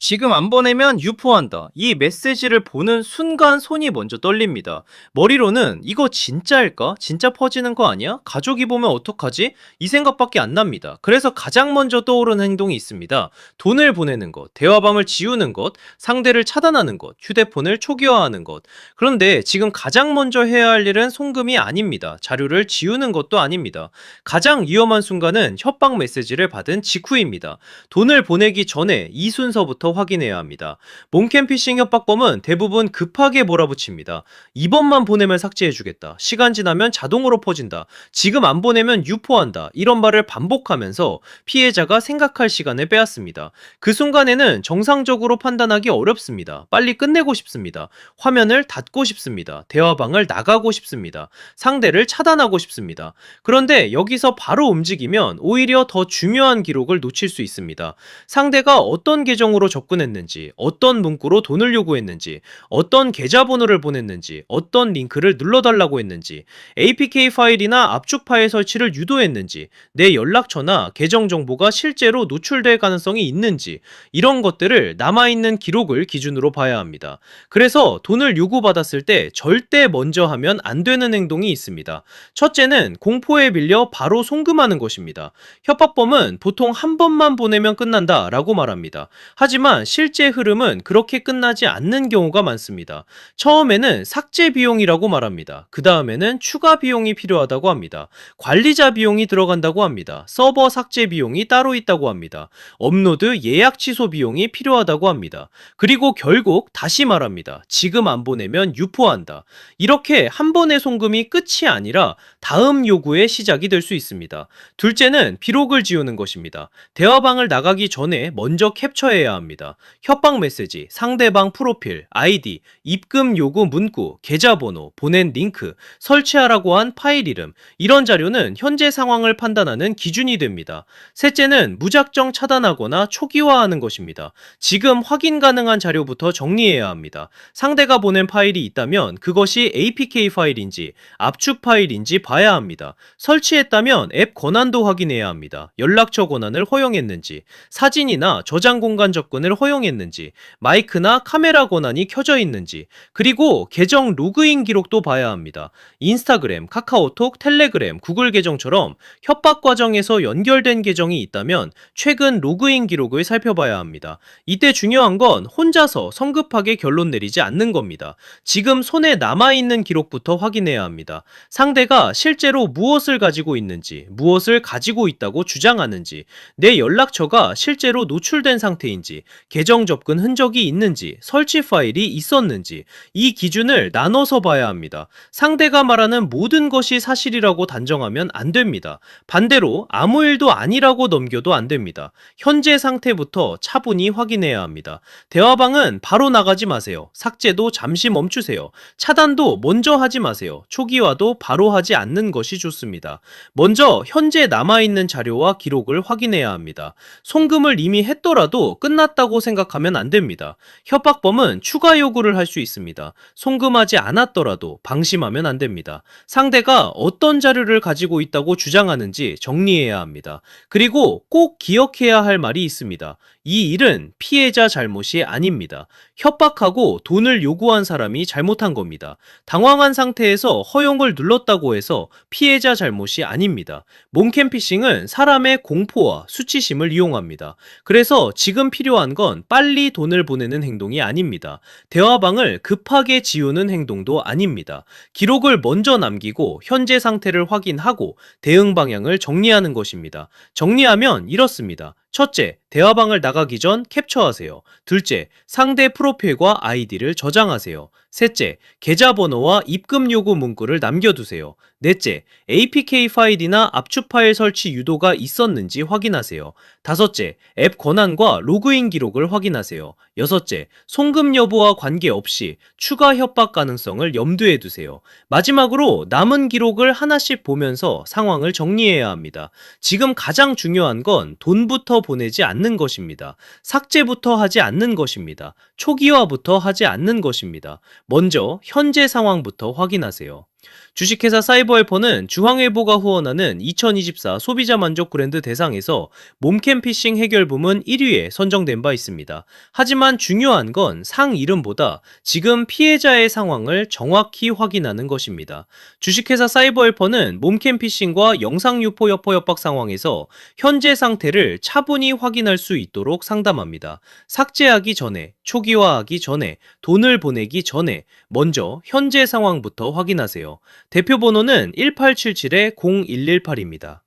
지금 안 보내면 유포한다. 이 메시지를 보는 순간 손이 먼저 떨립니다. 머리로는 이거 진짜일까? 진짜 퍼지는 거 아니야? 가족이 보면 어떡하지? 이 생각밖에 안 납니다. 그래서 가장 먼저 떠오르는 행동이 있습니다. 돈을 보내는 것, 대화방을 지우는 것, 상대를 차단하는 것, 휴대폰을 초기화하는 것. 그런데 지금 가장 먼저 해야 할 일은 송금이 아닙니다. 자료를 지우는 것도 아닙니다. 가장 위험한 순간은 협박 메시지를 받은 직후입니다. 돈을 보내기 전에 이 순서부터 확인해야 합니다. 몽캠 피싱 협박범은 대부분 급하게 몰아붙입니다. 이번만 보내면 삭제해주겠다. 시간 지나면 자동으로 퍼진다. 지금 안 보내면 유포한다. 이런 말을 반복하면서 피해자가 생각할 시간을 빼앗습니다. 그 순간에는 정상적으로 판단하기 어렵습니다. 빨리 끝내고 싶습니다. 화면을 닫고 싶습니다. 대화방을 나가고 싶습니다. 상대를 차단하고 싶습니다. 그런데 여기서 바로 움직이면 오히려 더 중요한 기록을 놓칠 수 있습니다. 상대가 어떤 계정으로 접근했는지, 어떤 문구로 돈을 요구했는지, 어떤 계좌번호를 보냈는지, 어떤 링크를 눌러달라고 했는지, APK 파일이나 압축 파일 설치를 유도했는지, 내 연락처나 계정 정보가 실제로 노출될 가능성이 있는지, 이런 것들을 남아있는 기록을 기준으로 봐야 합니다. 그래서 돈을 요구받았을 때 절대 먼저 하면 안 되는 행동이 있습니다. 첫째는 공포에 밀려 바로 송금하는 것입니다. 협박범은 보통 한 번만 보내면 끝난다 라고 말합니다. 하지만 실제 흐름은 그렇게 끝나지 않는 경우가 많습니다. 처음에는 삭제 비용이라고 말합니다. 그 다음에는 추가 비용이 필요하다고 합니다. 관리자 비용이 들어간다고 합니다. 서버 삭제 비용이 따로 있다고 합니다. 업로드 예약 취소 비용이 필요하다고 합니다. 그리고 결국 다시 말합니다. 지금 안 보내면 유포한다. 이렇게 한 번의 송금이 끝이 아니라 다음 요구의 시작이 될 수 있습니다. 둘째는 기록을 지우는 것입니다. 대화방을 나가기 전에 먼저 캡처해야 합니다. 협박 메시지, 상대방 프로필, 아이디, 입금 요구 문구, 계좌번호, 보낸 링크, 설치하라고 한 파일 이름, 이런 자료는 현재 상황을 판단하는 기준이 됩니다. 셋째는 무작정 차단하거나 초기화하는 것입니다. 지금 확인 가능한 자료부터 정리해야 합니다. 상대가 보낸 파일이 있다면 그것이 APK 파일인지 압축 파일인지 봐야 합니다. 설치했다면 앱 권한도 확인해야 합니다. 연락처 권한을 허용했는지, 사진이나 저장 공간 접근을 허용했는지, 마이크나 카메라 권한이 켜져 있는지, 그리고 계정 로그인 기록도 봐야 합니다. 인스타그램, 카카오톡, 텔레그램, 구글 계정처럼 협박 과정에서 연결된 계정이 있다면 최근 로그인 기록을 살펴봐야 합니다. 이때 중요한 건 혼자서 성급하게 결론 내리지 않는 겁니다. 지금 손에 남아있는 기록부터 확인해야 합니다. 상대가 실제로 무엇을 가지고 있는지, 무엇을 가지고 있다고 주장하는지, 내 연락처가 실제로 노출된 상태인지, 계정 접근 흔적이 있는지, 설치 파일이 있었는지, 이 기준을 나눠서 봐야 합니다. 상대가 말하는 모든 것이 사실이라고 단정하면 안 됩니다. 반대로 아무 일도 아니라고 넘겨도 안 됩니다. 현재 상태부터 차분히 확인해야 합니다. 대화방은 바로 나가지 마세요. 삭제도 잠시 멈추세요. 차단도 먼저 하지 마세요. 초기화도 바로 하지 않는 것이 좋습니다. 먼저 현재 남아있는 자료와 기록을 확인해야 합니다. 송금을 이미 했더라도 끝났다고 생각하면 안 됩니다. 협박범은 추가 요구를 할 수 있습니다. 송금하지 않았더라도 방심하면 안 됩니다. 상대가 어떤 자료를 가지고 있다고 주장하는지 정리해야 합니다. 그리고 꼭 기억해야 할 말이 있습니다. 이 일은 피해자 잘못이 아닙니다. 협박하고 돈을 요구한 사람이 잘못한 겁니다. 당황한 상태에서 허용을 눌렀다고 해서 피해자 잘못이 아닙니다. 몽캠 피싱은 사람의 공포와 수치심을 이용합니다. 그래서 지금 필요한 건 빨리 돈을 보내는 행동이 아닙니다. 대화방을 급하게 지우는 행동도 아닙니다. 기록을 먼저 남기고 현재 상태를 확인하고 대응 방향을 정리하는 것입니다. 정리하면 이렇습니다. 첫째, 대화방을 나가기 전 캡처하세요. 둘째, 상대 프로필과 아이디를 저장하세요. 셋째, 계좌번호와 입금 요구 문구를 남겨두세요. 넷째, APK 파일이나 압축 파일 설치 유도가 있었는지 확인하세요. 다섯째, 앱 권한과 로그인 기록을 확인하세요. 여섯째, 송금 여부와 관계없이 추가 협박 가능성을 염두에 두세요. 마지막으로 남은 기록을 하나씩 보면서 상황을 정리해야 합니다. 지금 가장 중요한 건 돈부터 보내지 않는 것입니다. 삭제부터 하지 않는 것입니다. 초기화부터 하지 않는 것입니다. 먼저 현재 상황부터 확인하세요. 주식회사 사이버헬퍼는 중앙일보가 후원하는 2024 소비자 만족 브랜드 대상에서 몸캠 피싱 해결 부문 1위에 선정된 바 있습니다. 하지만 중요한 건 상 이름보다 지금 피해자의 상황을 정확히 확인하는 것입니다. 주식회사 사이버헬퍼는 몸캠 피싱과 영상 유포 여포 협박 상황에서 현재 상태를 차분히 확인할 수 있도록 상담합니다. 삭제하기 전에, 초기화하기 전에, 돈을 보내기 전에 먼저 현재 상황부터 확인하세요. 대표 번호는 1877-0118입니다.